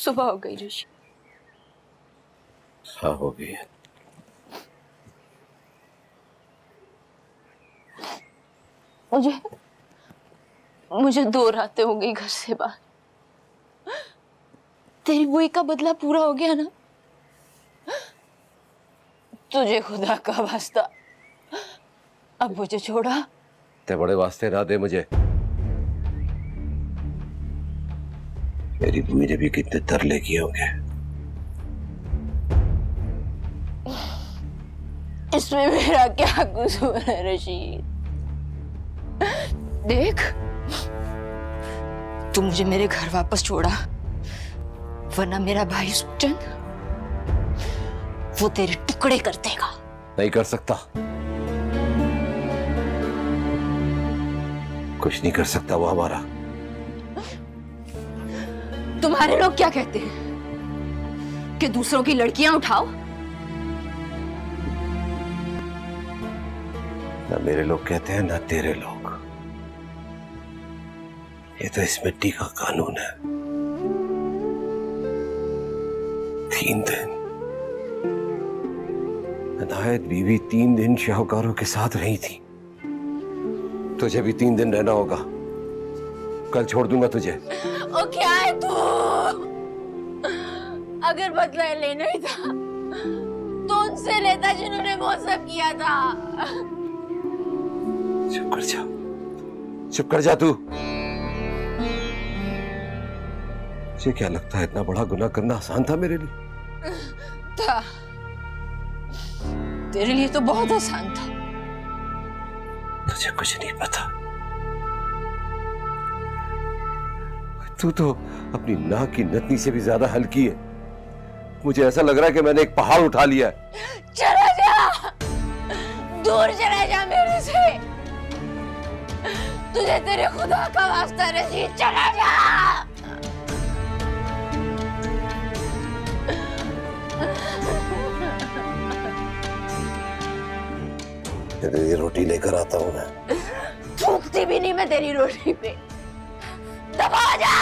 सुबह हो गई ऋषि। हाँ हो गई है। मुझे 2 रातें हो गई घर से बाहर। तेरी बुई का बदला पूरा हो गया ना? तुझे खुदा का वास्ता अब मुझे छोड़ा। ते बड़े वास्ते ना दे मुझे। मेरी बुई ने भी कितने तरले किए होंगे। इसमें मेरा क्या कसूर है रशीद? देख, तू मुझे मेरे घर वापस छोड़ा, वरना मेरा भाई सुखचंद वो तेरे टुकड़े कर देगा। नहीं कर सकता, कुछ नहीं कर सकता वो हमारा। तुम्हारे लोग क्या कहते हैं कि दूसरों की लड़कियां उठाओ? ना मेरे लोग कहते हैं ना तेरे लोग। ये तो इस मिट्टी का कानून है। 3 दिन अनायत बीवी 3 दिन शाहूकारों के साथ रही थी। तुझे भी 3 दिन रहना होगा। कल छोड़ दूंगा तुझे। ओ क्या है तू? अगर बदला लेना ही था तो उनसे लेता जिन्होंने वो सब किया था। चुप कर जा, चुप कर जा तू। तुझे क्या लगता है इतना बड़ा गुनाह करना आसान था मेरे लिए? था, तेरे लिए तो बहुत आसान था। तुझे कुछ नहीं पता। तू तो अपनी नाक की नथनी से भी ज्यादा हल्की है। मुझे ऐसा लग रहा है कि मैंने एक पहाड़ उठा लिया है। चला जा, दूर चला जा मेरे से। तुझे तेरे खुदा का वास्ता रशीद, चला जा। तेरी रोटी लेकर आता हूं मैं। थूकती भी नहीं मैं तेरी रोटी पे। दबा जा।